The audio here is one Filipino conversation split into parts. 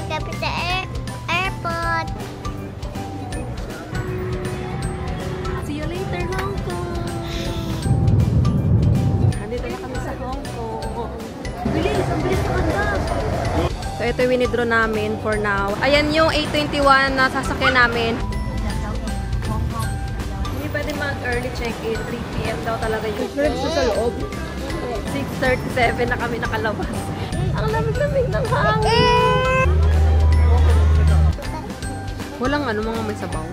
kami sa airport. See you later, Hong Kong! Nandito na kami sa Hong Kong. Bilis! Ang bilis na kanda! So, ito yung winidraw namin for now. Ayan yung 821 na sasakyan namin. Hindi pwede mag-early check-in. 3 PM daw talaga yung sa loob. 6:37 na kami nakalabas. Ang lamig-lamig ng hangin. Walang ano, mga may sabaw.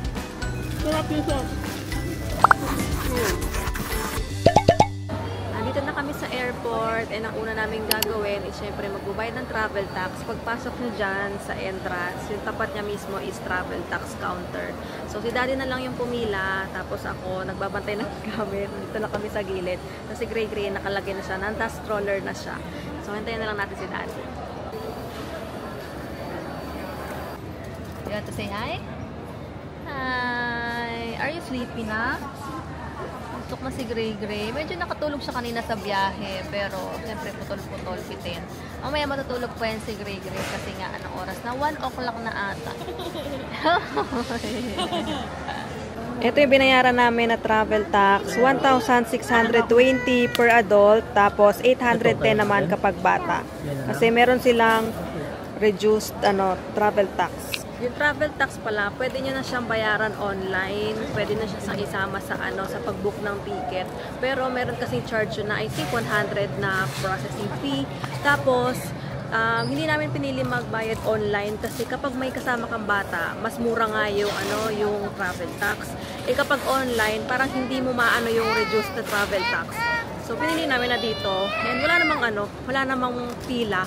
Nandito na kami sa airport and ang una namin gagawin is syempre magbabayad ng travel tax. Pagpasok nyo dyan sa entrance, yung tapat niya mismo is travel tax counter. So si daddy na lang yung pumila, tapos ako nagbabantay ng gamit. Dito na kami sa gilid. Tapos si Gray Gray nakalagay na siya, nanda stroller na siya. So hintayin na lang natin si daddy. You want to say hi? Hi! Are you sleepy na? Gusto na si Gray Gray. Medyo nakatulog siya kanina sa biyahe, pero siyempre putol-putol bitin. Mamaya matutulog pa yan si Gray Gray kasi nga anong oras na? 1 o'clock na ata. Ito yung binayaran namin na travel tax. 1,620 per adult, tapos 810 naman kapag bata. Kasi meron silang reduced travel tax. Yung travel tax pala, pwede nyo na siyang bayaran online. Pwede na siya isama sa sa pag-book ng ticket. Pero meron kasing charge yun na I think 100 na processing fee. Tapos, hindi namin pinili magbayad online kasi kapag may kasama kang bata, mas mura nga yung yung travel tax. Eh kapag online, parang hindi mo maano yung reduced na travel tax. So pinili namin na dito. And wala namang pila.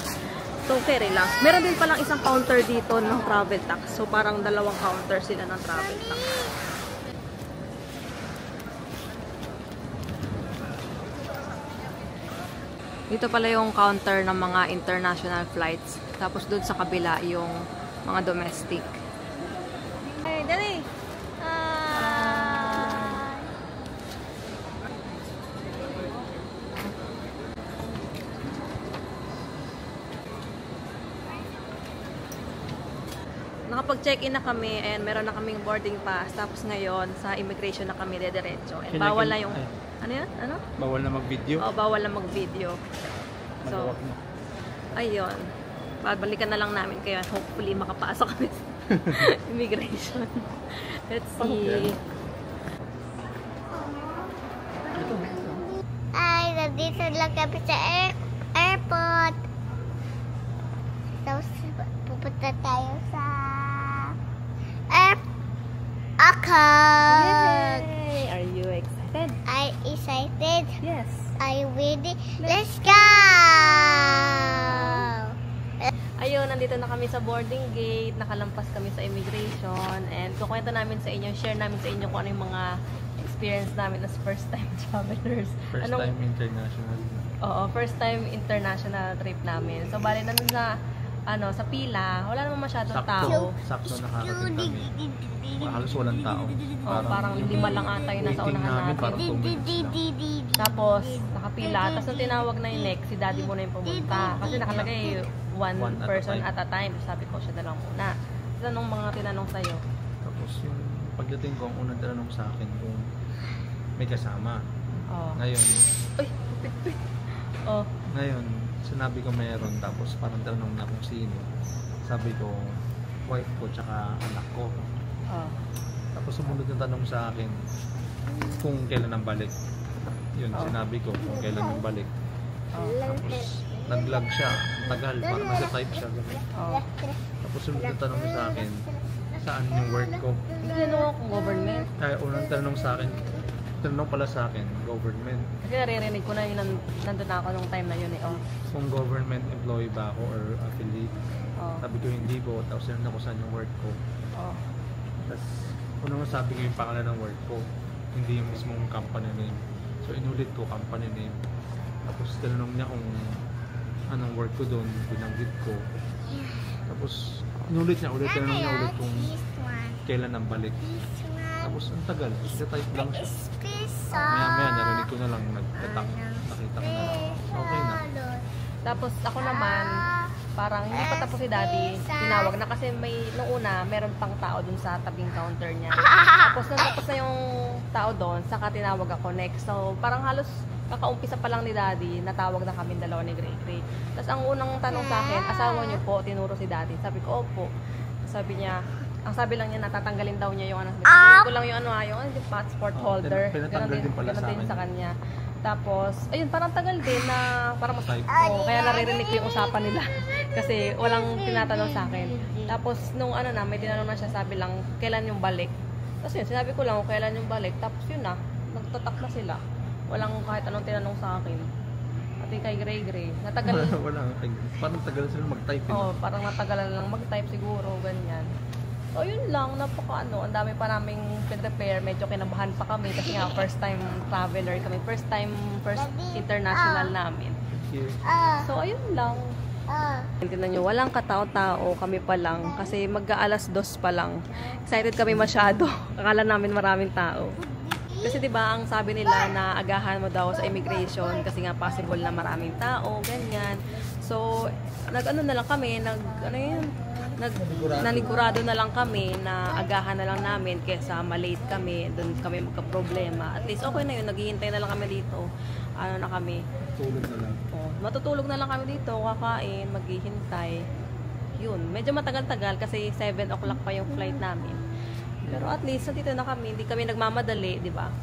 So, fair lang. Meron din palang isang counter dito ng travel tax. So, parang dalawang counter sila ng travel tax. Dito pala yung counter ng mga international flights. Tapos, doon sa kabila yung mga domestic. Hey, dali! Nakapag-check-in na kami and meron na kaming boarding pass. Tapos ngayon, sa immigration na kami dediretso. And bawal na yung... Ano yan? Ano? Bawal na mag-video? Oo, bawal na mag-video. So, ayun. Balikan na lang namin kaya hopefully makapasok kami sa immigration. Let's see. Ay, nandito lang kami sa airport. Tapos, pupunta tayo sa Akag. Yay! Are you excited? I'm excited. Yes. Are you ready? Let's go! Ayun, nandito na kami sa boarding gate. Nakalampas kami sa immigration. And kukwento namin sa inyo, share namin sa inyo kung ano yung mga experience namin as first-time travelers. First time international. Oo, first-time international trip namin. So, bali na nun sa pila, wala naman masyadong tao. Sakto nakarating kami. Halos walang tao. Parang 5 lang ata yung nasa unahan natin. Tapos, nakapila. Tapos, nung tinawag na yung next, si daddy muna yung pumunta. Kasi nakalagay one person at a time. Sabi ko, siya na lang muna. Anong mga tinanong sa'yo? Tapos, yung pagdating ko, ang unang tinanong sa akin kung may kasama. Ngayon, ngayon, sinabi ko mayroon, tapos parang tanong na kung sino. Sabi ko, wife ko tsaka anak ko. Tapos sumunod na tanong sa akin kung kailan ang balik. Yun, sinabi ko kung kailan ang balik. Tapos nag-lag siya, tagal, parang nasa type siya. Tapos sumunod na tanong sa akin, saan yung work ko? Tinanong akong government. Unang tanong sa akin, tanong pala sa akin, government. Kasi naririnig ko na yung nandun ako nung time na yun eh. Kung government employee ba ako or affiliate. Sabi ko hindi po, tapos sinunod ako saan yung work ko. Tapos, unang sabi ko yung pangalan ng work ko, hindi yung mismong company name. So, inulit ko company name. Tapos, tinanong niya kung anong work ko doon, binanggit ko. Tapos, inulit niya ulit, tinanong niya ulit kung kailan ang balik. Tapos, ang tagal. Type lang siya. Maya-maya, narinig ko na lang, nagtatak. Nakita ko na lang. Okay na. Tapos, ako naman, parang hindi pa tapos si daddy, tinawag na kasi nung una, meron pang tao dun sa tabing counter niya. Tapos nung tapos na yung tao doon, saka tinawag ako next. So, parang halos kakaumpisa pa lang ni daddy, natawag na kami dalawa ni Gray Gray. Tapos ang unang tanong sa akin, asawa niyo po, tinuro si daddy. Sabi ko, opo. Sabi niya, ang sabi lang niya, natatanggalin daw niya yung ano. Tatanggalin ko lang yung yung passport holder. Ganon din sa kanya. Tapos, ayun, parang tagal din na, parang kaya naririnig ko yung usapan nila. Kasi walang tinatanong sa akin. Tapos, nung may tinanong na siya, sabi lang, kailan yung balik? Tapos yun, sinabi ko lang kung kailan yung balik. Tapos yun na, nagtatak na sila. Walang kahit anong tinanong sa akin. At kay Gray Gray, natagal. Parang tagal sila mag-type. Parang natagalan lang mag-type siguro, ganyan. So, yun lang, ang dami pa naming prepare, medyo kinabahan pa kami kasi nga first time traveler kami, first international namin. So, ayun lang. Tingnan nyo, walang katao-tao, kami pa lang kasi mag-aalas 2 pa lang. Excited kami masyado, akala namin maraming tao. Kasi 'di ba ang sabi nila na agahan mo daw sa immigration kasi nga possible na maraming tao, ganyan. So, na lang kami, nanigurado na lang kami na agahan na lang namin kesa malate kami, doon kami magka-problema. At least okay na yun, naghihintay na lang kami dito. Na kami? Tulog na lang. Matutulog na lang kami dito, kakain, maghihintay. Yun, medyo matagal-tagal kasi 7 o'clock pa yung flight namin. Pero at least nandito na kami, hindi kami nagmamadali, di ba?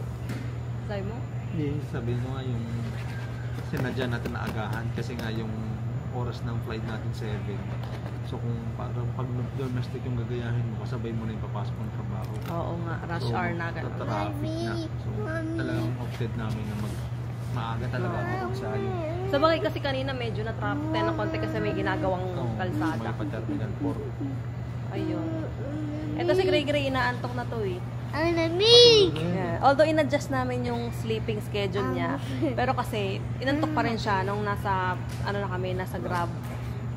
Sabi mo? Hindi, sabihin mo nga yung sinadya natin na agahan kasi nga yung oras ng flight natin 7. So kung parang pag domestic yung gagayahin mo, kasabay mo na yung papasok ng trabaho. Oo nga, rush hour na. Traffic na. So talagang opted namin na maaga talaga ako sa yun. Sa bagay kasi kanina medyo na-traffic tayo ng konti kasi may ginagawang kalsada. May pa-terminal 4. Ayun. Ito si Gray Gray, inaantok na to eh. Ang lamig! Yeah. Although in-adjust namin yung sleeping schedule niya, pero kasi inantok pa rin siya nung nasa nasa Grab.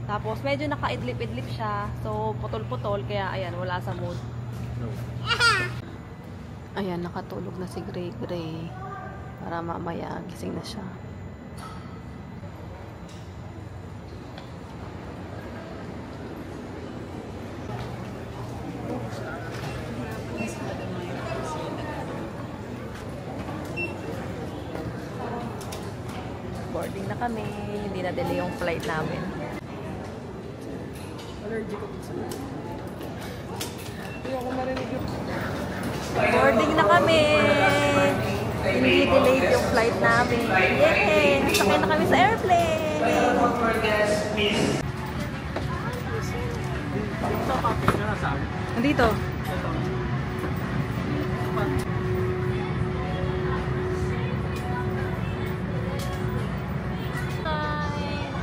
Tapos medyo nakaidlip-idlip siya. So putol-putol kaya ayan, wala sa mood. Ayan, nakatulog na si Gray Gray. Para mamaya gising na siya. Boarding na kami. Hindi na delay yung flight namin. Boarding na kami. Hindi delayed yung flight namin. Yay! Sakay na kami sa airplane. Nandito.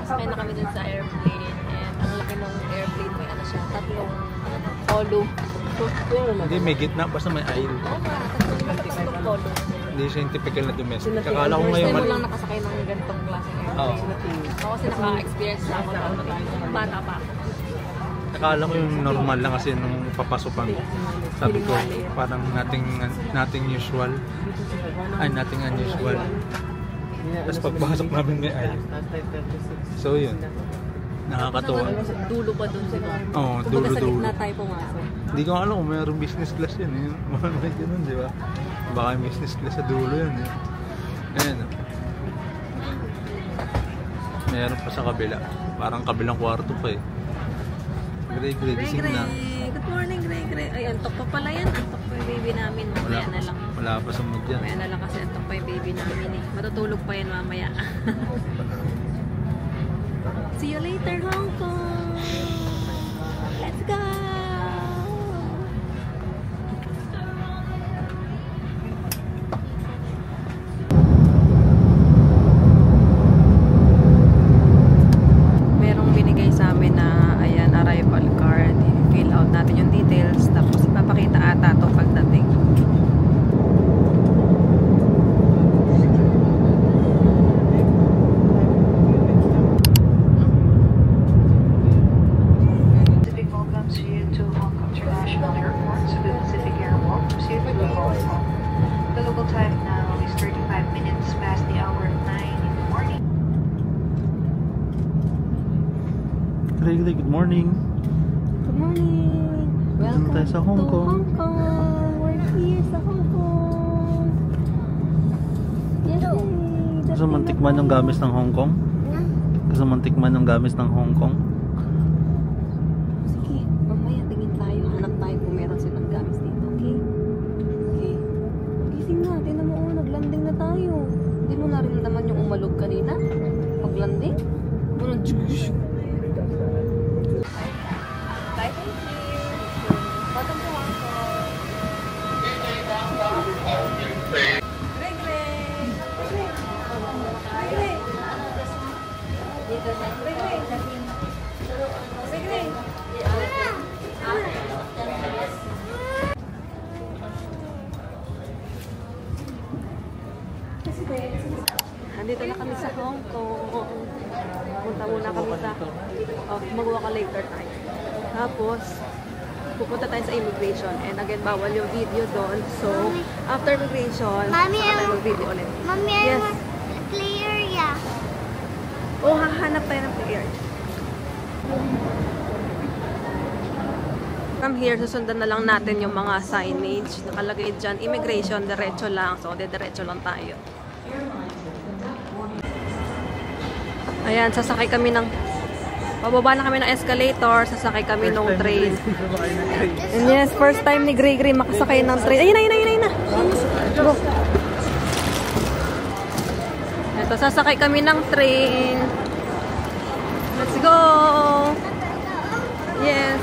Sakay na kami dun sa airplane. And ang laki ng airplane, may siya, tatlong polo. Hindi, may gitna, basta may aisle. Oo nga, tatlong polo. Hindi siya yung typical na domestic. Kakala ko ngayon. First time mo lang nakasakay ng ganitong klaseng airplane. Ako kasi naka-experience na ako ng bata pa ako. Akala ko yung normal lang kasi nung papasokan ko. Sabi ko, parang nothing usual. Ay, nothing unusual. Tapos pagpasok namin may aisle. So yun. Nakakatuwa. Dulo pa dun sila. Oo, dulo. Sa gitna tayo pumasok. Hindi ko alam kung mayroong business class yan. May ganun, di ba? Baka may business class sa dulo yan. Ayan. Mayroon pa sa kabila. Parang kabilang kwarto pa eh. Gray, gising na. Good morning, Gray. Ay, antok pa pala yan. Antok pa yung baby namin. Mamaya na lang. Wala pa sa mood yan. Mamaya na lang kasi antok pa yung baby namin eh. Matutulog pa yan mamaya. See you later, Hong Kong! Let's go! Merong binigay sa amin na ayan, arrival card. Fill out natin yung details. Tapos ipapakita ata ito pagdating. morning. Good morning. Welcome tayo sa Hong Kong. Hong Kong. We're here sa Hong Kong. Yay! Gusto mong tikman yung gamis ng Hong Kong? Gusto mong tikman yung gamis ng Hong Kong? Sige, mamaya tingin tayo. Hanap tayo kung meron silang gamis dito. Okay? Okay. Gising na. Tingnan mo, naglanding na tayo. Hindi mo naramdaman yung umalog kanina? Paglanding? Unang juice. Bye, thank you. Welcome to Hong Kong. Greg, Greg. Greg. Dito na. Greg, Greg. Greg, Greg. Nandito na kami sa Hong Kong. Punta muna kami sa mag-walk later tayo. Tapos pupunta tayo sa immigration, and again bawal yung video doon. So after immigration, Mami, saka tayo mag-video ulit. Mami, I Yes. want play area. Oh, hahanap tayo ng player. From here, susundan na lang natin yung mga signage. Nakalagay dyan, immigration, diretso lang. So, diretso lang tayo. Ayan, sasakay kami ng... Pababa na kami ng escalator, sasakay kami ng train. And yes, first time ni Gray Gray makasakay ng train. Ayun na, ayun na, ayun na! Go! Ito, sasakay kami ng train. Let's go! Yes!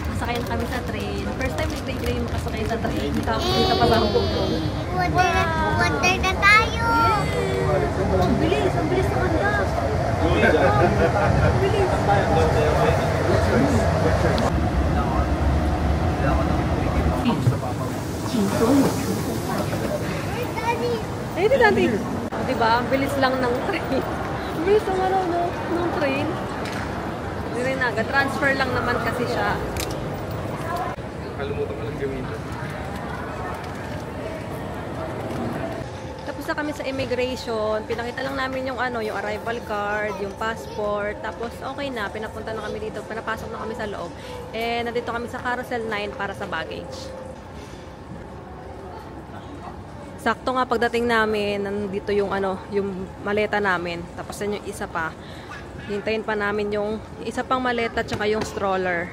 Masakay na kami sa train. First time ni Gray Gray makasakay sa train. Tapos dito pa sa Hong Kong. Water na tayo. Ang bilis! Ang bilis na kanda! Where's Daddy? Ay, di dati. Diba? Ang bilis lang ng train. Ang bilis ng ano, no? Ng train. Hindi rin agad. Transfer lang naman kasi siya. Kalimutan ko lang gamitin. Tapos na kami sa immigration. Pinakita lang namin yung ano, yung arrival card, yung passport. Tapos okay na, pinapunta na kami dito. Pinapasok na kami sa loob. Eh, nandito kami sa Carousel 9 para sa baggage. Sakto nga pagdating namin, nandito yung ano, yung maleta namin. Tapos yan yung isa pa. Hintayin pa namin yung isa pang maleta tsaka yung stroller.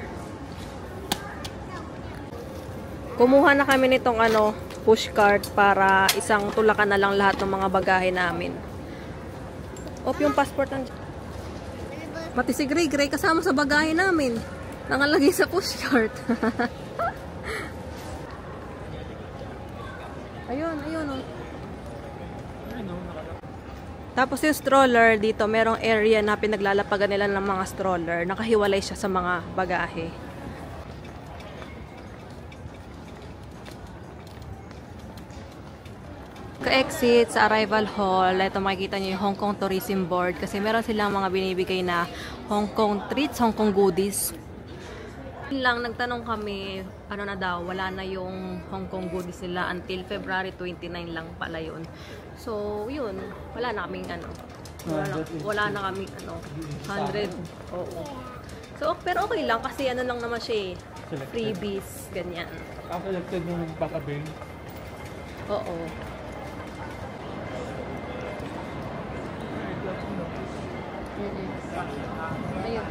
Kumuha na kami nitong ano, pushcart para isang tulakan na lang lahat ng mga bagahe namin. Op, yung passport nandiyan. Pati si Gray Gray kasama sa bagahe namin. Nakalagay sa pushcart. Ayun, ayun oh. Tapos yung stroller dito, merong area na pinaglalapagan nila ng mga stroller. Nakahiwalay siya sa mga bagahe. Ka-exit sa arrival hall, ito makikita nyo yung Hong Kong Tourism Board kasi meron silang mga binibigay na Hong Kong treats, Hong Kong goodies. Lang nagtanong kami, ano na daw, wala na yung Hong Kong goodies nila until February 29 lang pala yun. So, yun, wala na kaming ano, wala na kaming ano, 100. Oo. So, pero okay lang kasi ano lang naman siya eh, freebies, ganyan. Ang selected mo nagpaka-bill. Oo. Ayun.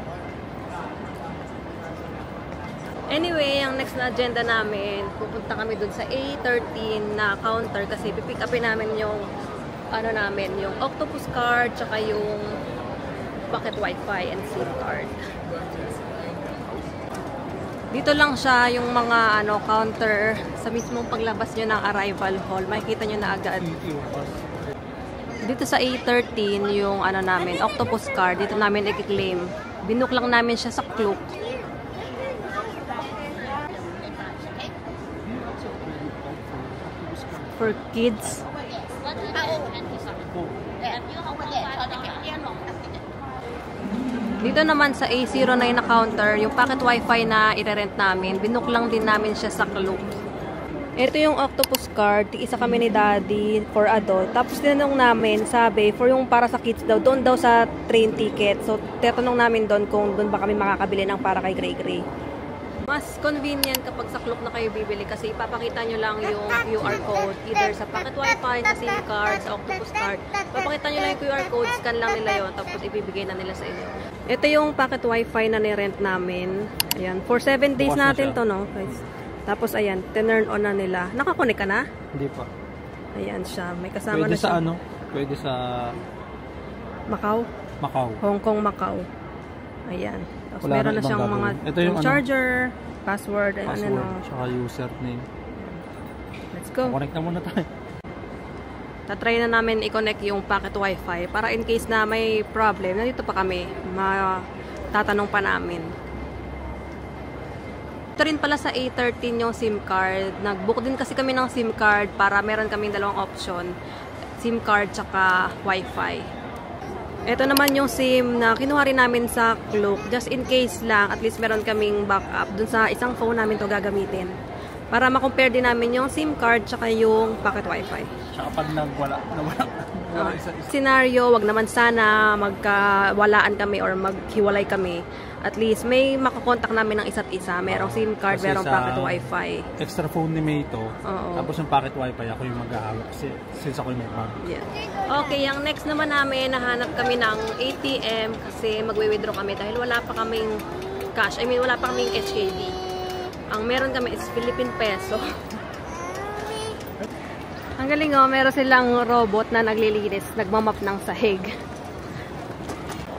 Anyway, ang next na agenda namin, pupunta kami dun sa A13 na counter kasi pipick upin namin yung ano namin, yung octopus card tsaka yung pocket wifi and SIM card. Dito lang siya yung mga ano counter sa mismong paglabas nyo ng arrival hall. Makikita nyo na agad. Dito sa A13 yung ano namin, octopus card, dito namin i-claim. Binook lang namin siya sa Klook. For kids. Dito naman sa A09 na counter, yung pocket wifi na i-rent namin, binook lang din namin siya sa Klook. Ito yung octopus card. Isa kami ni Daddy for adult. Tapos tinanong namin, sabi, for yung para sa kids daw, doon daw sa train ticket. So, tatanong namin doon kung doon ba kami makakabili ng para kay Gray Gray. Mas convenient kapag sa Klook na kayo bibili kasi ipapakita nyo lang yung QR code either sa Pocket Wi-Fi, sa SIM card, sa octopus card. Ipapakita nyo lang yung QR code, scan lang nila yon tapos ibibigay na nila sa inyo. Ito yung Pocket Wi-Fi na ni-rent namin. Ayan, for 7 days natin to, no? Guys. Tapos ayan, turn on na nila. Nakakonek ka na? Hindi pa. Ayan siya, may kasama Pwede na siya. sa ano? Pwede sa Macau? Macau. Hong Kong, Macau. Ayan. Tapos Wala meron na na siyang ibang mga ito yung charger, password, and password, ano. tsaka username. Let's go. Connect na muna tayo. Tatry na namin i-connect yung Pocket Wi-Fi para in case na may problem, nandito pa kami, tatanong pa namin. Ito rin pala sa A13 yung SIM card. Nag-book din kasi kami ng SIM card para meron kaming dalawang option. SIM card tsaka Wi-Fi. Ito naman yung SIM na kinuha rin namin sa Klook. Just in case lang, at least meron kaming backup. Dun sa isang phone namin to gagamitin. Para ma-compare din namin yung SIM card tsaka yung Pocket Wi-Fi. Tsaka pag nawala isa-isa. Scenario, wag naman sana magkawalaan kami or maghiwalay kami. At least may makakontak namin ng isa't isa. Merong SIM card, Kasi merong sa Pocket Wi-Fi. Extra phone ni May to. Oo. Tapos yung Pocket Wi-Fi ako yung maghahawak since ako yung may mag. Yeah. Okay, yung next naman namin, nahanap kami ng ATM kasi magwi-withdraw kami dahil wala pa kaming cash. I mean, wala pa kaming HKD. Ang meron kami is Philippine peso. Ang galing oh, meron silang robot na naglilinis, nagmamap ng sahig.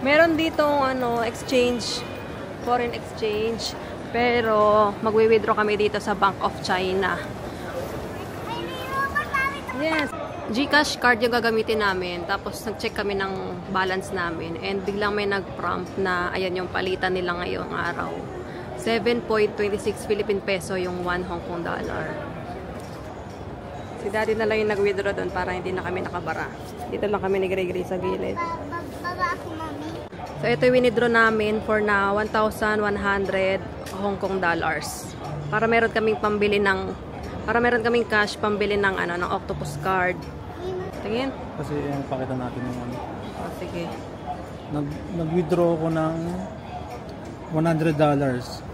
Meron dito ano, exchange, foreign exchange, pero magwi-withdraw kami dito sa Bank of China. Yes. GCash card yung gagamitin namin. Tapos nag-check kami ng balance namin. And biglang may nag-prompt na ayan yung palitan nila ngayong araw. 7.26 Philippine peso yung 1 Hong Kong dollar. Si Daddy na lang yung nag-withdraw doon para hindi na kami nakabara. Dito lang kami ni Gray Gray sa gilid. Baba ako, mami. So ito yung withdraw namin for na 1,100 Hong Kong dollars. Para meron kaming pambili ng meron kaming cash pambili ng ano ng octopus card. Tingin. Kasi yung pakita natin yung ano. Oh, sige. Nag-withdraw ko ng $100.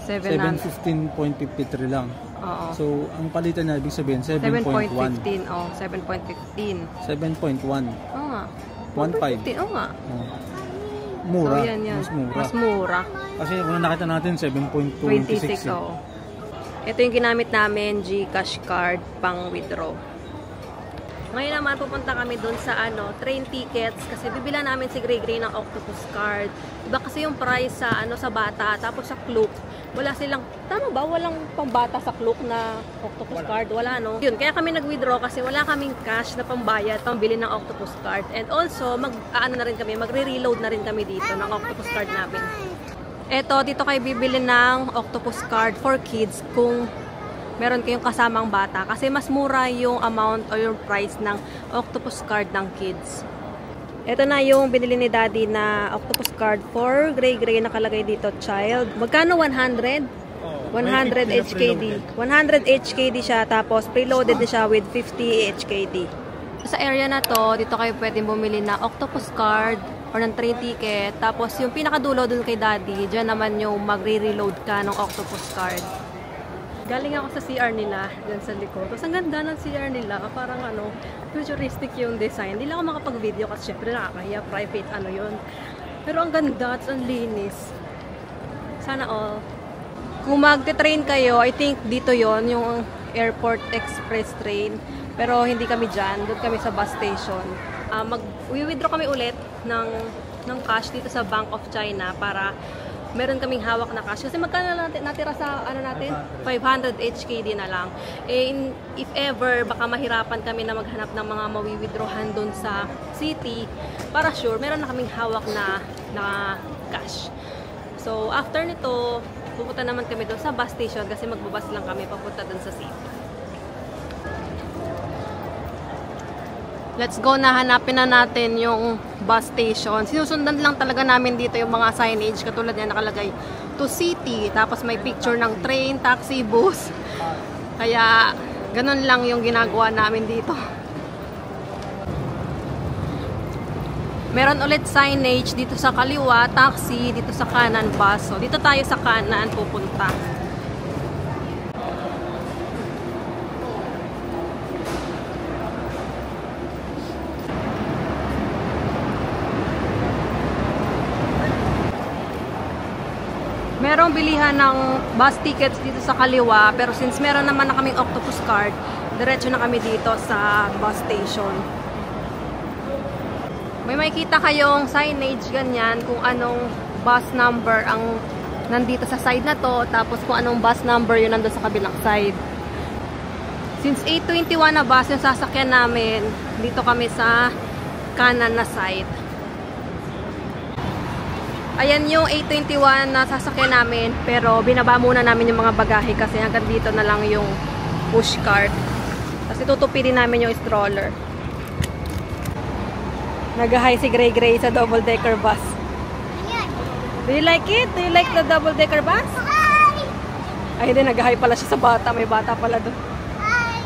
715.53 lang. Oo. So, ang palitan niya, ibig sabihin, 7.1. 7.15. Oh, 7.15. 7.1. Oo nga. 1.5. Oo nga. Oh. Mura. So, yan, yan. Mas mura. Mas mura. Kasi una nakita natin, 7.26. 26, oo. Ito yung ginamit namin, GCash card, pang withdraw. Ngayon naman, pupunta kami dun sa ano, train tickets kasi bibila namin si Gray Gray ng octopus card. Iba kasi yung price sa ano sa bata, tapos sa Klook, wala silang, tama ba? Walang pambata sa Klook na octopus card, wala no? Yun, kaya kami nag-withdraw kasi wala kaming cash na pambayad, pambili ng octopus card. And also, ano na rin kami, magre-reload na rin kami dito ng octopus card namin. Eto, dito kayo bibili ng octopus card for kids kung meron kayong kasamang bata kasi mas mura yung amount o yung price ng octopus card ng kids. Ito na yung binili ni Daddy na octopus card for Gray Gray, nakalagay dito child. Magkano? 100? 100 HKD. 100 HKD siya, tapos preloaded na siya with 50 HKD. Sa area na to, dito kayo pwedeng bumili na octopus card or ng train ticket. Tapos yung pinakadulo dun kay Daddy, dyan naman yung magre-reload ka ng octopus card. Galing ako sa CR nila, dyan sa likod. Tapos ang ganda ng CR nila, parang ano, futuristic yung design. Hindi lang ako makapag-video kasi syempre nakakahiya, private ano yun. Pero ang ganda, at ang linis. Sana all. Kung magte-train kayo, I think dito yon yung Airport Express train. Pero hindi kami dyan, doon kami sa bus station. Mag-withdraw kami ulit ng cash dito sa Bank of China para meron kaming hawak na cash. Kasi magkano natira sa ano natin? 500 HKD na lang. Eh, if ever, baka mahirapan kami na maghanap ng mga mawi-withdrawhan doon sa city, para sure, meron na kaming hawak na cash. So, after nito, pupunta naman kami doon sa bus station kasi magbabas lang kami papunta doon sa city. Let's go na, hanapin na natin yung bus station. Sinusundan lang talaga namin dito yung mga signage. Katulad niya nakalagay to city. Tapos may picture ng train, taxi, bus. Kaya, ganun lang yung ginagawa namin dito. Meron ulit signage dito sa kaliwa, taxi, dito sa kanan, bus. So, dito tayo sa kanan pupunta. Merong bilihan ng bus tickets dito sa kaliwa, pero since meron naman na kaming octopus card, diretso na kami dito sa bus station. May makikita kayong signage ganyan kung anong bus number ang nandito sa side na to, tapos kung anong bus number yun nandun sa kabilang side. Since 8:21 na bus yung sasakyan namin, dito kami sa kanan na side. Ayan yung 8:21 na sasakyan namin, pero binaba muna namin yung mga bagahe kasi hanggang dito na lang yung push cart. Kasi tutupirin namin yung stroller. Nag-hi si Gray Gray sa double-decker bus. Do you like it? Do you like the double-decker bus? Hi! Ay, hindi. Nag-hi pala siya sa bata. May bata pala doon. Hi!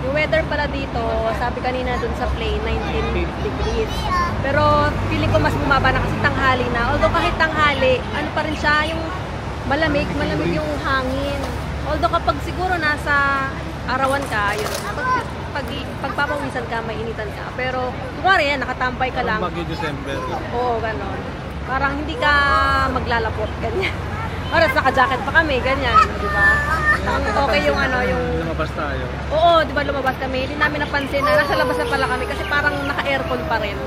Yung weather pala dito, sabi kanina dun sa plane, 19 degrees. Pero feeling ko mas bumaba na kasi tanghali na. Although kahit tanghali, ano pa rin siya, yung malamig yung hangin. Although kapag siguro nasa arawan ka, yun, pagpapawisan ka, mainitan ka. Pero, kumari yan, nakatampay ka lang. Bagyo December. Oo, ganon. Parang hindi ka maglalapot, ganyan. Oras, naka-jacket pa kami, ganyan, di ba? Okay yung ano, yung... Lumabas tayo. Oo, di ba lumabas kami? Hindi namin napansin na nasa labas na pala kami kasi parang naka-aircon pa rin.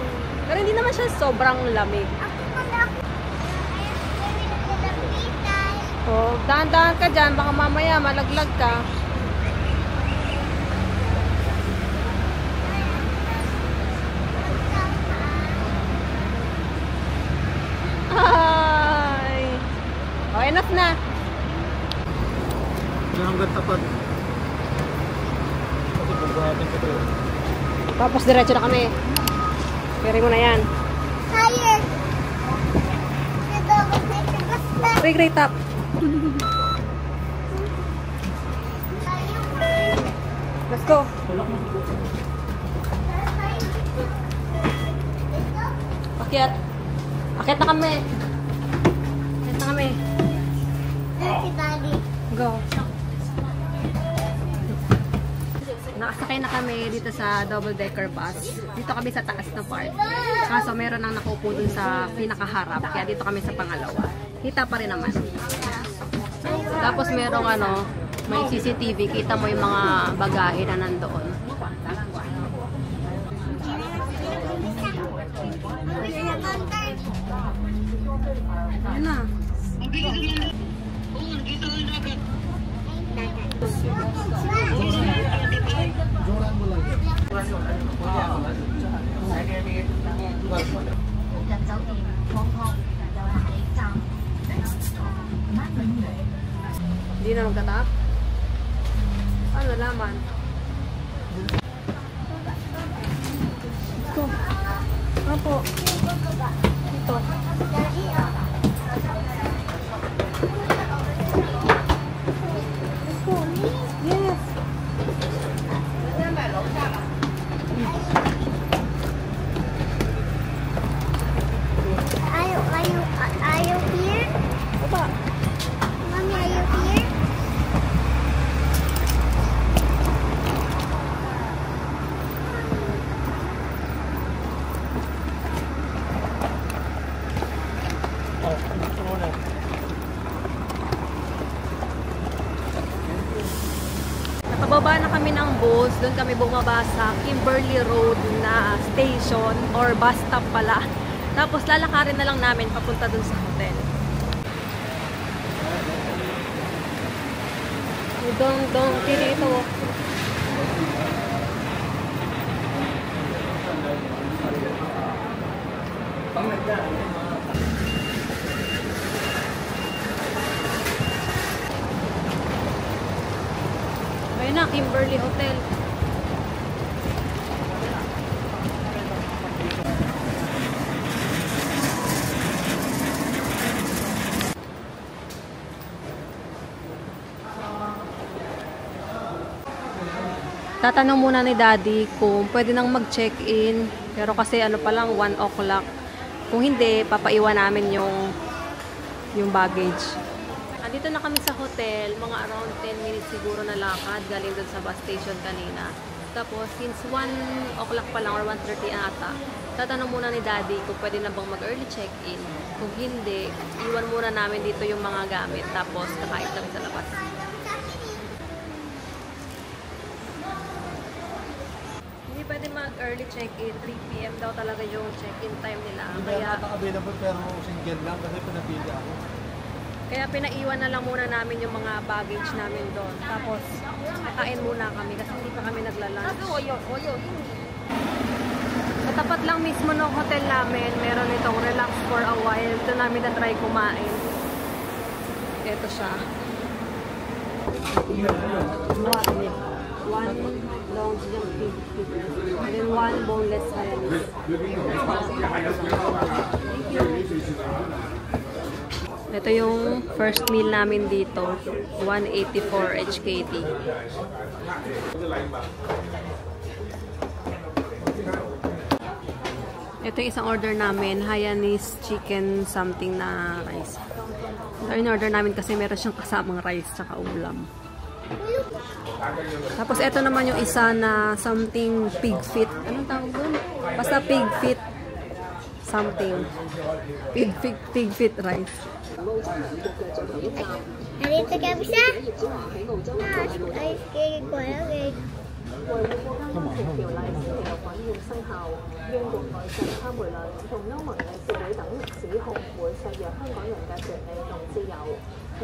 Pero hindi naman siya sobrang lamig. Oh, dahan-dahan ka dyan, baka mamaya malaglag ka. Ay! Oh, enough na. Hanggang tapat. Kasi bubuhatin ko ito. Tapos diretso na kami. Carry mo na yan. Tired! Great top. Let's go. Akyat. Akyat na kami. Akyat na kami. Si Daddy. Go. Nakasakay na kami dito sa double-decker bus. Dito kami sa taas na part. Kaso meron nang nakaupo dun sa pinakaharap. Kaya dito kami sa pangalawa. Kita pa rin naman. Tapos merong ano, may CCTV. Kita mo yung mga bagahe na nandoon. Ayun na. Hindi na magtatap? Ano laman? Ito. Ano po? Ito. Yes. Are you here? Apa? Mommy, are you here? Nakababa na kami ng bus. Doon kami bumaba sa Kimberly Road na station or bus stop pala. Tapos lalakarin na lang namin papunta doon sa hotel. Dong dito. Ayun na, Kimberly Hotel. tatanong muna ni Daddy kung pwede nang mag-check-in. Pero kasi ano pa lang, 1 o'clock. Kung hindi, papaiwan namin yung baggage. Andito na kami sa hotel, mga around 10 minutes siguro na lakad, galing dun sa bus station kanina. Tapos, since 1 o'clock pa lang or 1:30 ata, tatanong muna ni Daddy kung pwede na bang mag-early check-in. Kung hindi, iwan muna namin dito yung mga gamit. Tapos, kakain kami sa labas. Hindi pwede mag-early check-in. 3 PM daw talaga yung check-in time nila. Hindi Kaya, ata available pero single lang kasi pinapili ako. kaya pinaiwan na lang muna namin yung mga baggage namin doon. Tapos, kakain muna kami kasi hindi pa kami nagla-lunch. Sa tapat lang mismo ng hotel namin, meron itong relax for a while. Ito namin na-try kumain. Ito siya. One long jump pig and then one boneless Hayanese. Ito yung first meal namin dito. 184 HKD. Ito yung isang order namin. Hayanese chicken something na rice. So, in-order namin kasi meron siyang kasamang rice tsaka ulam. Tapos, ito naman yung isa na something pig feet. Anong tawag doon? Basta pig feet something. Pig feet rice. Nandito kami sa ice cake ko lang. 為活國家安全條例星期六滾現生效，英國內政卡梅倫同歐盟理事會等指控會削弱香港人嘅權利同自由。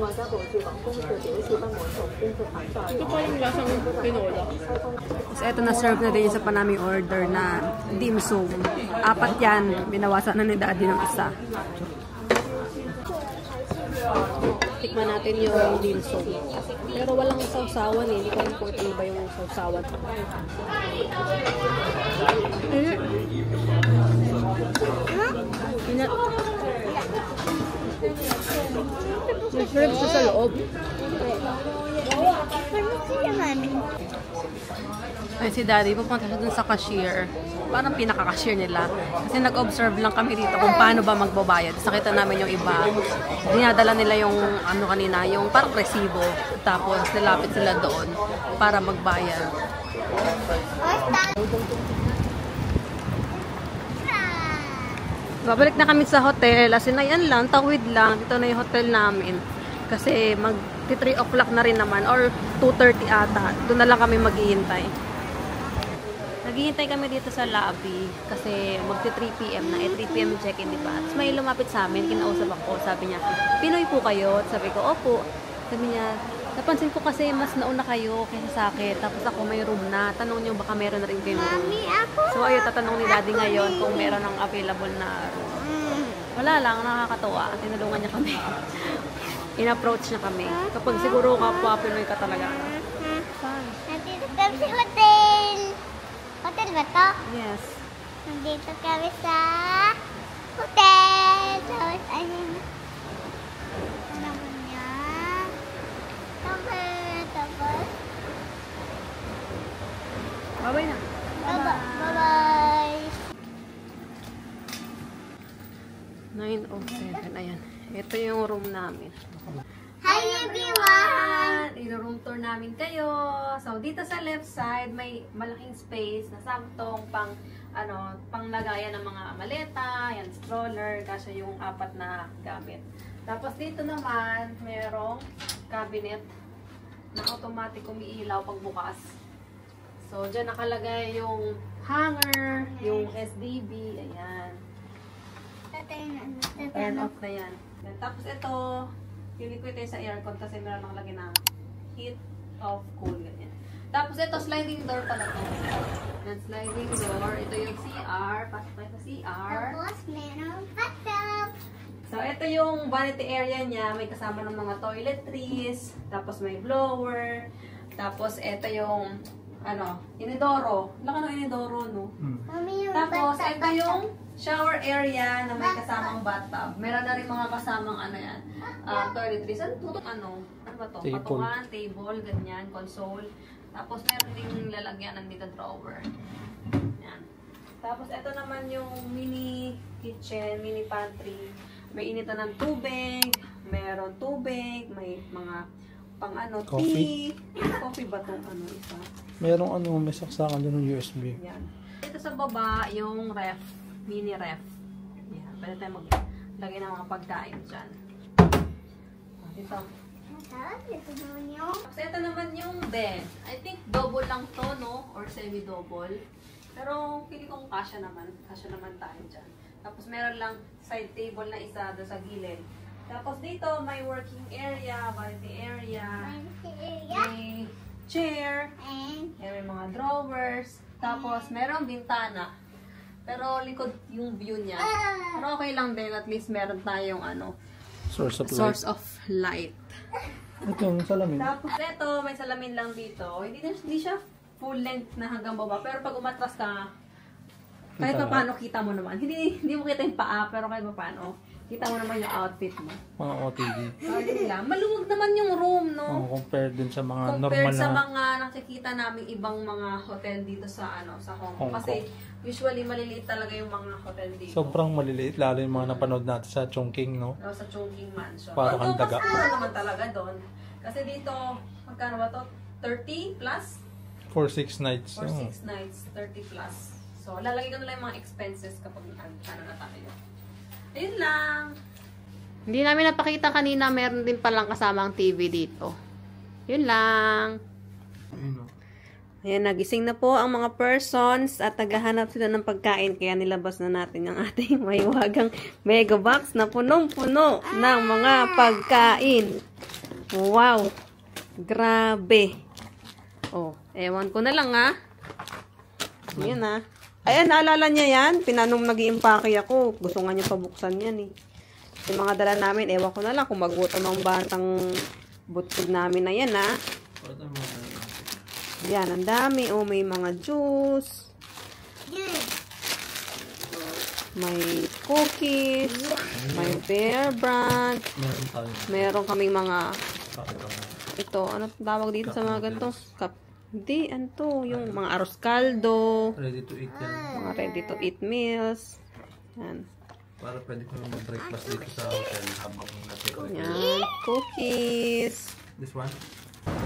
外交部駐港公署表示不滿同堅決反對。Ito pa yung lasang Pinoy. So, ito na-serve na din sa pa naming order na dim sum. 4 yan. Binawasan na ni Daddy ng isa. Tikman natin yung dim sum. Pero walang sausawan eh. Hindi ko important ba yung sausawan. Masarap siya sa loob. Ay, si Daddy, pupunta siya dun sa cashier. Parang pinaka-cashier nila. Kasi nag-observe lang kami dito kung paano ba magbabayad. Sakita namin yung iba. Dinadala nila yung ano kanina, yung parang resibo. Tapos nilapit sila doon para magbayad. Babalik na kami sa hotel. As in, ayan lang, tawid lang. Ito na yung hotel namin. Kasi mag-3 o'clock na rin naman or 2:30 ata. Doon na lang kami maghihintay. Naghihintay kami dito sa lobby kasi magti 3 PM na. 3 PM check-in, diba? Tapos may lumapit sa amin, kinausap ako. Sabi niya, Pinoy po kayo? Sabi ko, opo. Sabi niya, napansin ko kasi mas nauna kayo kaysa sa akin. Tapos ako may room na. Tanong niyo baka meron na rin kayong room. So ayun, tatanong ni Daddy ngayon kung meron ng available na room. Wala lang, nakakatuwa. Tinulungan niya kami. In-approach niya kami. Kapag siguro kapwa Pinoy ka talaga. Nandito kami sa hotel. Hotel ba to? Yes. Nandito kami sa hotel. Tapos ayun. Ano mo niya? Tapos. Bye-bye na. Bye-bye. 9:07. Ayan. Ito yung room namin. Hi everyone! I-room tour namin kayo. So, dito sa left side, may malaking space na saktong pang lagayan ng mga maleta, yan, stroller, kasi yung 4 na gamit. Tapos dito naman, merong cabinet na automatic umiilaw pagbukas. So, dyan nakalagay yung hanger, yung SDB, ayan. Turn off na yan. Tapos ito, yung liquid sa aircon kasi meron lang lagi na heat, off, cool, ganyan. Tapos ito, sliding door pala to. Yan, sliding door. Ito yung CR. Pasok tayo sa CR. Tapos merong bathtub. So, ito yung vanity area niya. May kasama ng mga toiletries. Tapos may blower. Tapos ito yung, inidoro. Laka ng inidoro, no? Mami, yung Tapos, bathtub. ito yung shower area na may kasamang bathtub. Meron na rin mga kasamang toiletries. Ano ba to? Table. Patungan, table, ganyan, console. Tapos meron ding lalagyanan dito drawer. Yan. Tapos ito naman yung mini kitchen, mini pantry. May initan ng tubig, meron tubig, may mga pang ano, Coffee. tea. Coffee ba itong ano isa? Merong ano, may saksakan din ng USB. Yan. Dito sa baba, yung ref, mini ref. Yan. Pwede tayo maglagay ng mga pagkain dyan. Dito. Ito naman yung... Tapos ito naman yung bed. I think double lang to, no? Or semi-double. Pero pili kong kasya naman. Kasya naman tayo dyan. Tapos meron lang side table na isa doon sa gilid. Tapos dito may working area, vanity area, may chair, And... may mga drawers. Tapos merong bintana. Pero likod yung view niya. Pero okay lang din. At least meron tayong ano, Source of light. source of light. Ito yung salamin. Tapos ito, may salamin lang dito. Hindi siya full length na hanggang baba. Pero pag umatras ka, kahit pa paano kita mo naman. Hindi mo kita yung paa, pero kahit pa paano, kita mo naman yung outfit mo. Mga OTD. Yun lang. Maluwag naman yung room, no? Compared din sa mga normal Compared sa na... mga nakikita naming ibang mga hotel dito sa sa Hong Kong. Hong Kasi usually maliliit talaga yung mga hotel dito. Sobrang maliliit, lalo yung mga napanood natin sa Chongqing, no? Sa Chongqing Mansion. Para kang daga. Mas mura naman talaga doon. Kasi dito, magkano ba to? 30 plus? For 6 nights. For 6 nights, 30 plus. So, lalagay ko na lang yung mga expenses kapag ano na tayo. Ayun lang. Hindi namin napakita kanina, meron din palang kasama ang TV dito. Yun lang. Ayan, nagising na po ang mga persons at naghahanap sila ng pagkain. Kaya nilabas na natin yung ating mahiwagang mega box na punong-puno ng mga pagkain. Wow! Grabe! Oh, ewan ko na lang ha. Ayan ha. Ayan, naalala niya yan. Pinanong nag-iimpake ako. Gusto nga niya pabuksan yan eh. Yung mga dala namin, ewan ko na lang kung magbuto ng batang butog namin na yan ha. Yan, ang dami. Oh, may mga juice. May cookies. May Bear Brand. Meron kaming mga... Ito, ano tawag dito sa mga ganito? Hindi, ano to? Yung mga arroz caldo. Ready to eat yan. Mga ready to eat meals. Yan. Para pwede ko naman breakfast dito sa hotel habang nasa Yan. Cookies. This one?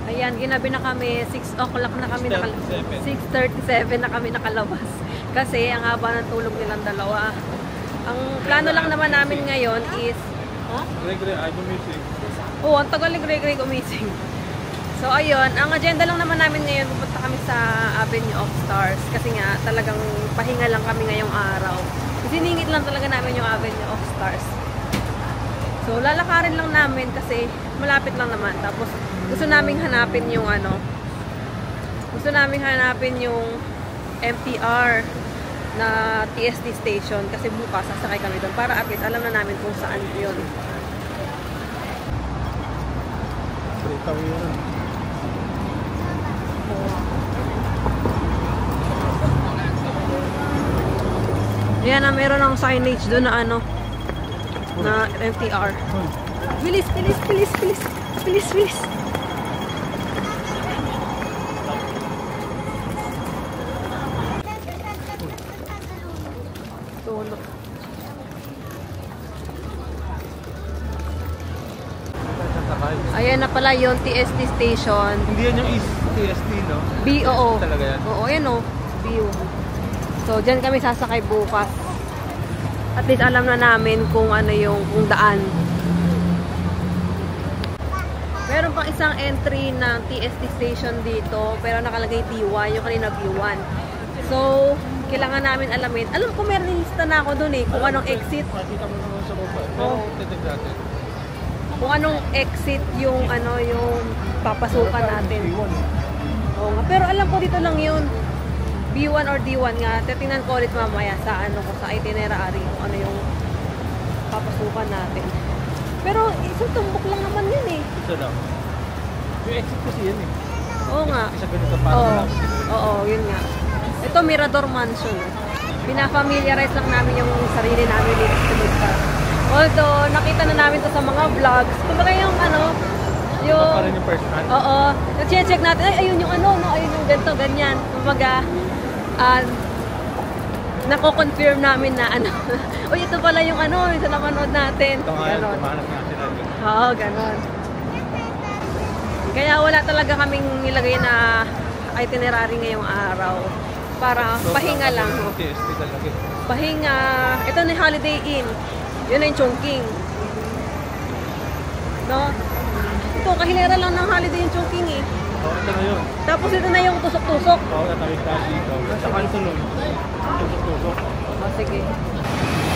Ayan, ginabi na kami. 6 o'clock na kami 6:37 na kami nakalabas. Kasi ang haba ng tulog nilang dalawa. Ang plano lang naman namin ngayon is... Huh? Gregory, I go missing. Oo, ang tagal ni Gregory gumising. So, ayun. Ang agenda lang naman namin ngayon, pupunta kami sa Avenue of Stars. Kasi nga, talagang pahinga lang kami ngayong araw. Siningit lang talaga namin yung Avenue of Stars. So, lalakarin lang namin kasi malapit lang naman. Tapos, gusto naming hanapin yung MTR na TST station. Kasi bukas, sasakay kami doon. Para at least, alam na namin kung saan yun. Yan na, meron ng signage doon na ano, na MTR. Bilis, bilis, bilis, bilis. Bilis, bilis. Tulog. Ayan na pala yung TST station. Hindi yan yung East TST, no? BOO. Talaga yan? Oo, yan o. BO. So, dyan kami sasakay bukas. At least alam na namin kung ano yung daan. Meron pang isang entry ng TST station dito, pero nakalagay T1, yung kanina B1. So, kailangan namin alamin. Alam ko meron lista na ako dun eh, kung anong exit. Makikita mo naman sa baba. Oo. Titig natin. Kung anong exit yung yung papasukan natin. Oo nga. Pero alam ko dito lang yun. B1 or D1 nga. Titingnan ko ulit mamaya sa sa itinerary kung ano yung papasukan natin. Pero isang tumbok lang naman yun eh. Isa lang. Yung exit kasi yan eh. Oo nga. Isa ganito pa lang. Oo, yun nga. Ito Mirador Mansion. Pinafamiliarize lang namin yung sarili namin dito sa lugar. Although, nakita na namin to sa mga vlogs. Kumbaga yung Yung, ito pa rin yung first hand. oo. Check natin. Ay, ayun yung ano, no? Ayun yung ganito, ganyan. Kumbaga, nako-confirm namin na ano. Uy, ito pala yung ano, yung sa napanood natin. Ito nga, tumahanap nga sila. Oo, ganon. Kaya wala talaga kaming nilagay na itinerary ngayong araw. Para pahinga lang. Pahinga. Ito na yung Holiday Inn. Yun na yung Chongqing. No? Ito, kahilera lang ng Holiday yung Chongqing eh. Oo, ito na yun. Tapos ito na yung tusok-tusok. Oo, natawid tayo dito. Saka ito nun. Tusok-tusok. Oh, sige.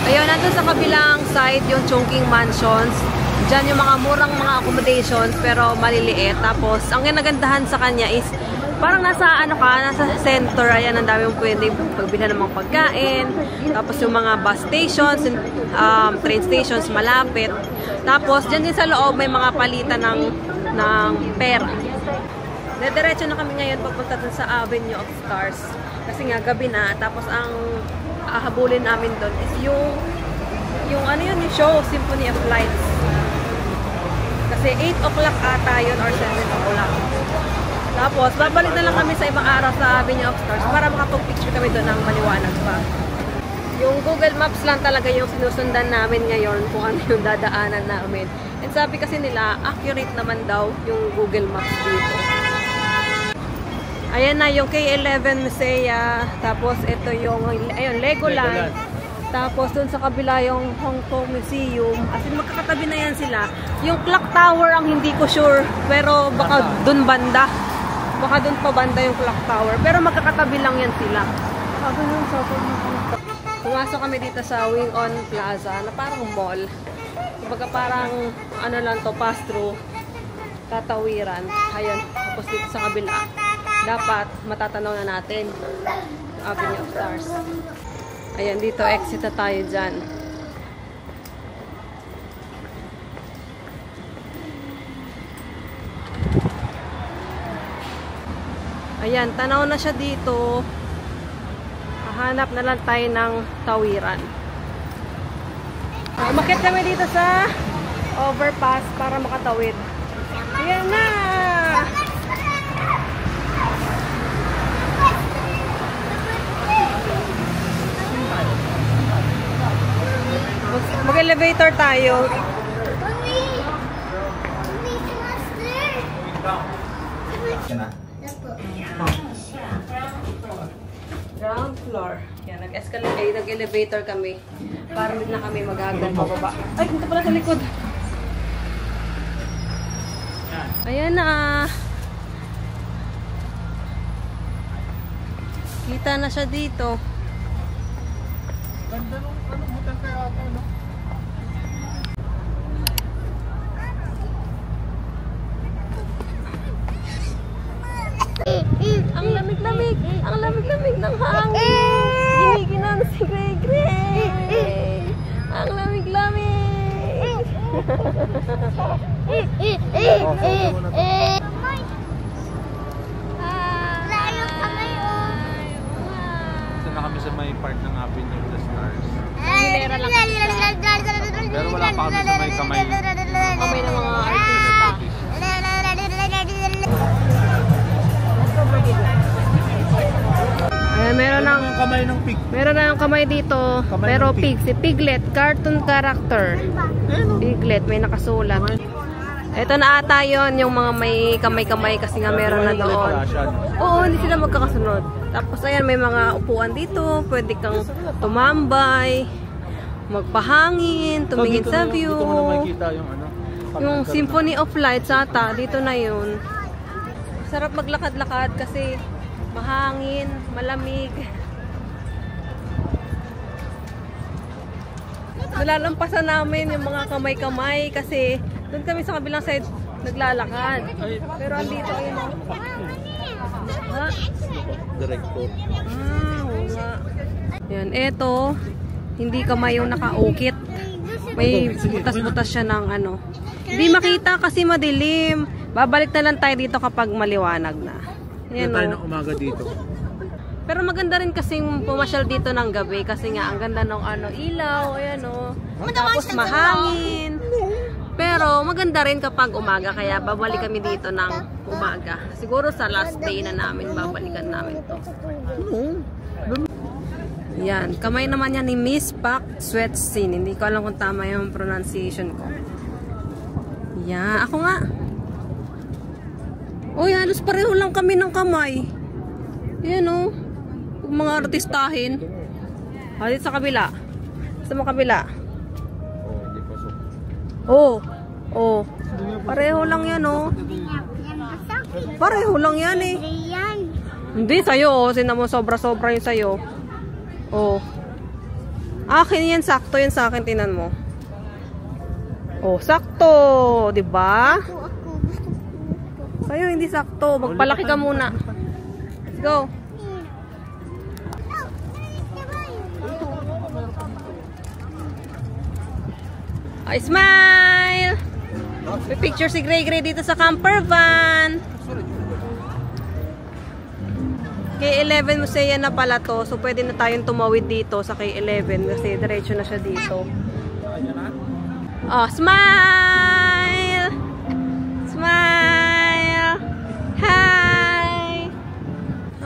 Ayun, nandun sa kabilang side yung Chongqing Mansions. Diyan yung mga murang mga accommodations pero maliliit. Tapos, ang ginagandahan sa kanya is parang nasa ano ka, nasa center. Ayan, ang dami mong pwede pagbilhan ng mga pagkain. Tapos yung mga bus stations, train stations malapit. Tapos, dyan din sa loob may mga palitan ng pera. Diretso na kami ngayon papunta dun sa Avenue of Stars. Kasi nga gabi na. Tapos ang hahabulin namin doon is yung ano yun, yung show, Symphony of Lights. Kasi 8 o'clock ata yun or 7 o'clock. Tapos babalik na lang kami sa ibang araw sa Avenue of Stars para makapag-picture kami doon ng maliwanag pa. Yung Google Maps lang talaga yung sinusundan namin ngayon kung ano yung dadaanan namin. And sabi kasi nila, accurate naman daw yung Google Maps dito. Ayan na yung K11 Musea. Tapos ito yung ayun, Legoland. Tapos dun sa kabila yung Hong Kong Museum. As in magkakatabi na yan sila. Yung Clock Tower ang hindi ko sure. Pero baka dun banda. Baka dun pa banda yung Clock Tower. Pero magkakatabi lang yan sila. Pumasok kami dito sa Wing On Plaza na parang mall. Kumbaga parang ano lang to, pass through. Tatawiran. Ayun. Tapos dito sa kabila. Dapat matatanaw na natin Avenue of Stars. Ayan, dito exit na tayo dyan. Ayan, tanaw na siya dito. Hahanap na lang tayo ng tawiran. Umakyat kami dito sa overpass para makatawid. Ayan na! Mag-elevator tayo. Ground floor. Yan, nag-elevator kami. Para na kami mag-hagdan pababa. Ay, dito pala sa likod. Ayan na. Kita na siya dito. Ganda nung ano, butan kaya ako, no? Ang lamig-lamig! Ang lamig-lamig ng hangin! Giniginan si Gray-Gray! Ang lamig-lamig! Ito na kami sa may part ng Avenue of the Stars. Hilera lang Pero wala pa kami sa may kamay. Kamay ng mga artista. Ayan, meron ng kamay ng pig. meron na yung kamay dito. Kamay pero ng pig. pig, si Piglet, cartoon character. Piglet, may nakasulat. Ito na ata yun, yung mga may kamay-kamay kasi nga meron na doon. Oo, hindi sila magkakasunod. Tapos ayan, may mga upuan dito. Pwede kang tumambay, magpahangin, tumingin sa view. Dito mo na makikita yung ano. Yung Symphony of Lights ata, dito na yun. Sarap maglakad-lakad kasi mahangin, malamig. Nalalampasan namin yung mga kamay-kamay kasi doon kami sa kabilang side naglalakad. Pero andito ayun o. Ha? Director. Oo nga. Yan, eto. Hindi kamay yung nakaukit. May butas-butas siya ng ano. Hindi makita kasi madilim. Babalik na lang tayo dito kapag maliwanag na. Yan tayo o. ng umaga dito. Pero maganda rin kasing pumasyal dito ng gabi kasi nga ang ganda ng ano, ilaw, ayan o. Tapos mahangin. Pero maganda rin kapag umaga, kaya babalik kami dito ng umaga. Siguro sa last day na namin, babalikan namin to. Yan, kamay naman yan ni Miss Pak Sweatsin. Hindi ko alam kung tama yung pronunciation ko. Yan, ako nga. Uy, halos pareho lang kami ng kamay. Yan o. Mga artistahin. Dito sa kabila. Sa mga kabila. Oh, oh. Pareho lang yan oh. Pareho lang yan eh. Hindi, sa'yo oh. Sina mo sobra-sobra yung sa'yo. Oh. Akin yan, sakto yan sa akin. Tinan mo. Oh, sakto. Diba? Sa'yo hindi sakto. Magpalaki ka muna. Let's go. Ay, smile! May picture si Gray Gray dito sa camper van. K11 Musea na pala to. So, pwede na tayong tumawid dito sa K11 kasi diretso na siya dito. Oh, smile! Smile! Hi!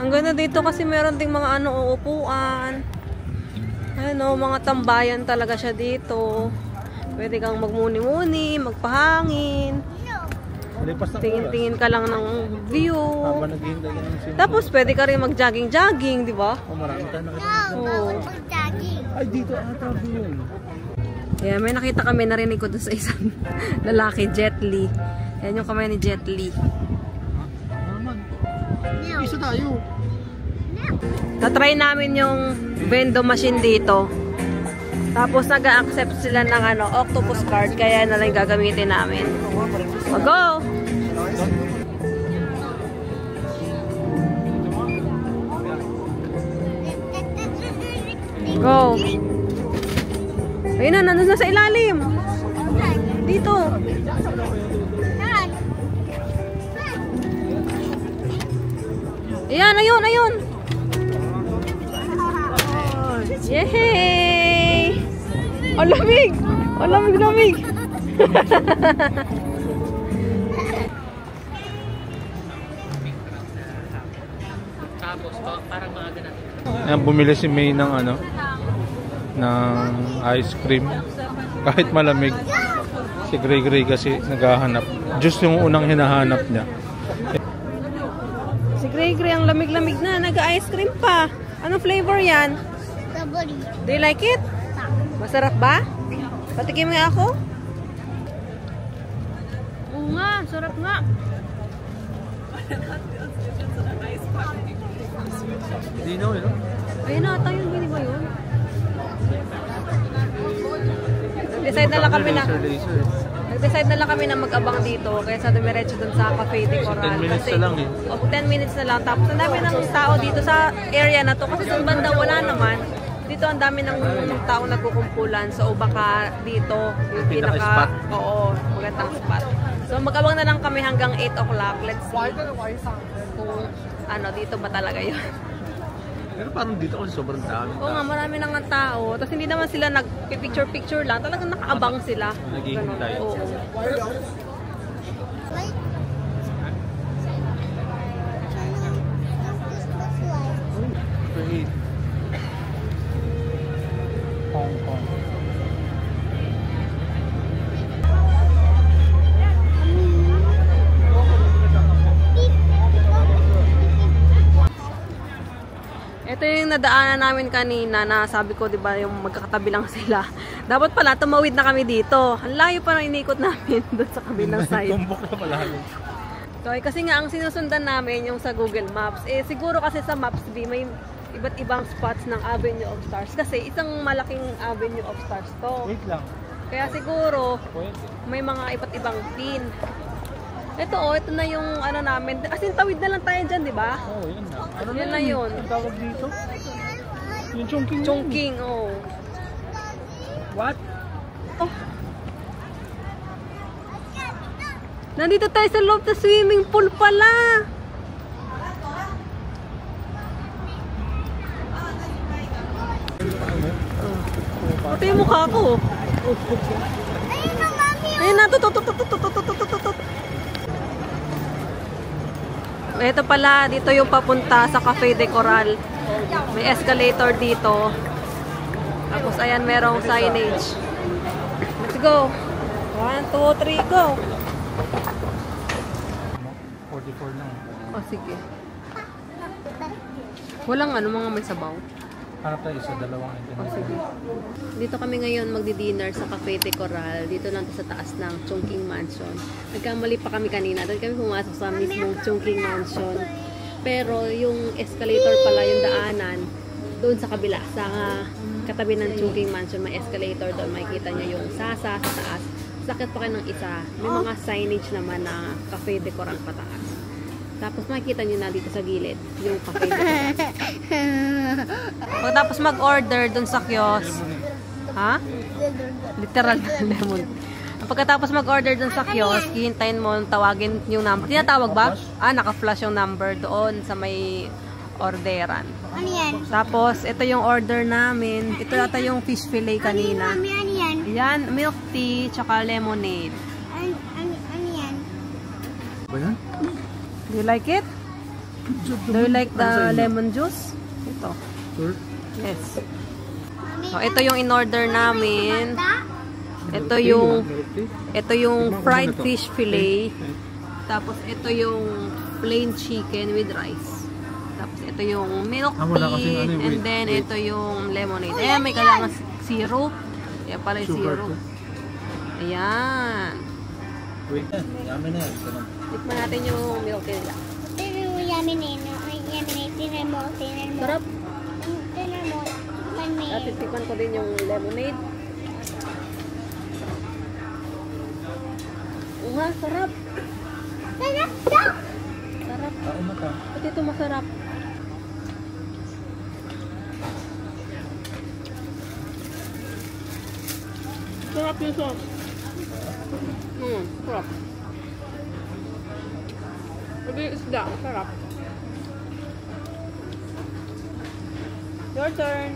Ang ganda dito kasi meron ding mga uupuan. Ano, mga tambayan talaga siya dito. Pwede kang magmuni-muni, magpahangin. Tingin-tingin ka lang ng view. Tapos pwede ka rin mag-jogging-jogging, di ba? Marami tayo nakita. Ay, dito ata yun. Yeah, may nakita kami, narinig ko doon sa isang lalaki, Jet Li. Yan yung kamay ni Jet Li. Isa tayo. Tatry namin yung vendo machine dito. Tapos nag-accept sila ng octopus card, kaya na lang gagamitin namin. So, go! Go! Ayun na, nandun na sa ilalim. Dito. Ayan, ayun, ayun. Yehey! Ang lamig! Ang lamig! Ayan, bumili si May ng ng ice cream. Kahit malamig. Si Gray Gray kasi naghahanap. Just yung unang hinahanap niya. Si Gray Gray ang lamig-lamig na. Nag-ice cream pa. Anong flavor yan? Strawberry. Do you like it? Masarap ba? Patikim nga ako. Oo nga, sarap nga. Hindi na, Ayun na, ata yun. Hindi ba yun? Nag-decide na lang kami na Nag-decide na lang kami na mag-abang dito. Kaya sa dumiretso dun sa Cafe de Coral. 10 minutes na lang eh. 10 minutes na lang. Tapos ang dami ng tao dito sa area na to. Kasi sa banda wala naman. Dito ang dami ng tao nagkukumpulan. So baka dito yung pinaka oo, magandang spot. So mag-abang na lang kami hanggang 8 o'clock. Let's see kung dito ba talaga yun. Pero parang dito kasi sobrang dami. Oo nga, marami na nga tao. Tapos hindi naman sila nag-picture-picture lang. Talagang nakaabang sila. Naghihintay. Oo. Great. Hong Kong. Ito yung nadaanan namin kanina na sabi ko, di ba, yung magkakatabi lang sila. Dapat pala, tumawid na kami dito. Ang layo pa na inikot namin doon sa kabilang side. Tumbok na pala. So, kasi nga, ang sinusundan namin yung sa Google Maps, siguro kasi sa Maps B, may iba't ibang spots ng Avenue of Stars. Kasi isang malaking Avenue of Stars to. Wait lang. Kaya siguro, may mga iba't ibang pin. Ito ito na yung namin. As in, tawid na lang tayo dyan, di ba? Oo, yun na. Yan na yun. Ang tawag dito? Yung Chongqing. Chongqing, oh. What? Oh. Nandito tayo sa loob ng swimming pool pala. Pati yung mukha ko. Ayun na, Ito pala, dito yung papunta sa Cafe de Coral. May escalator dito. Tapos ayan, merong signage. Let's go. 1, 2, 3, go. 44 lang. Oh, sige. Walang ano, mga may sabaw. Harap tayo isa, dalawang item. Oh, sige. Dito kami ngayon magdi-dinner sa Cafe de Coral. Dito lang sa taas ng Chungking Mansion. Nagkamali pa kami kanina. Doon kami pumasok sa mismong Chungking Mansion. Pero yung escalator pala, yung daanan, doon sa kabila, sa katabi ng Chungking Mansion, may escalator doon. Makikita nyo yung sasa sa taas. Sakit pa kayo ng isa. May mga signage naman na Cafe de Coral pataas. Tapos makikita nyo na dito sa gilid yung Cafe de Coral. Pagkatapos mag-order dun sa kiosk, ha? Literal lemon. Pagkatapos mag-order dun sa kiosk, hihintayin mo, tawagin yung number. Tinatawag ba? Naka-flash yung number doon sa may orderan. Ano yan? Tapos, ito yung order namin. Ito yata yung fish fillet kanina. Ano yan? Yan, milk tea, tsaka lemonade. Ano yan? Ba yan? Do you like it? Do you like the lemon juice? Ito. Sure. Yes. So, ito yung in-order namin. Ito yung fried fish fillet. Tapos ito yung plain chicken with rice. Tapos ito yung milk tea. And then ito yung lemonade. Ayan, may kailangan syrup. Ayan pala yung syrup. Ayan. Wait. Yaman na yan. Tikman natin yung milk tea nila. Tinan mo yamin eh. Tinan mo. Sarap. Tinan mo. At tikman ko din yung lemonade. Uha, sarap. Sarap daw. Sarap. Umata. At ito masarap. Sarap yung sauce. Sarap. Pwede isda, sarap. Your turn.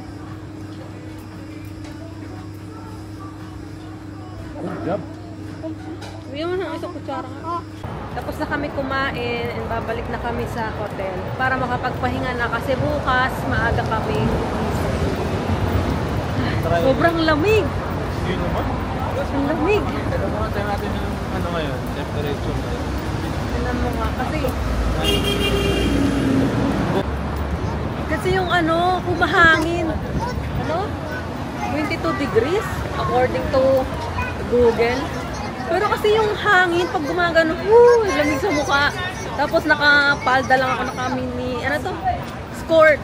Good job. Bigyan mo ng isang kutsara nga. Tapos na kami kumain and babalik na kami sa hotel para makapagpahinga na kasi bukas maaga kami. Sobrang lamig. Yun naman. Ang lamig. Pero mga tayo natin yung ano ngayon, temperature ngayon. Alam mo nga kasi yung ano, humahangin. Ano? 22 degrees according to Google. Pero kasi yung hangin, pag gumagano, lamig sa mukha. Tapos nakapalda lang ako, naka-mini, ano to? Skirt.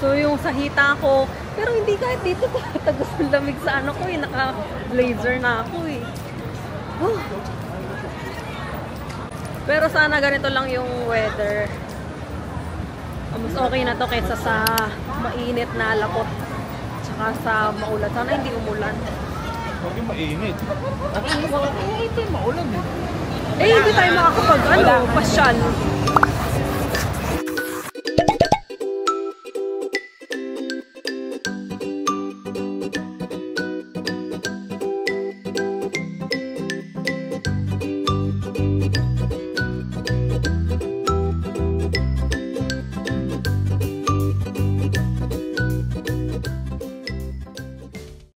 So yung sa hita ko, pero hindi kahit dito tagos ng lamig sa ano ko eh, naka-blazer na ako eh. Pero sana ganito lang yung weather. Mas okay na to kaysa sa mainit na lapot. Tsaka sa maulan. Sana hindi umulan. Huwag yung mainit. Ito yung maulan eh. Hindi tayo makakapag, pasyal.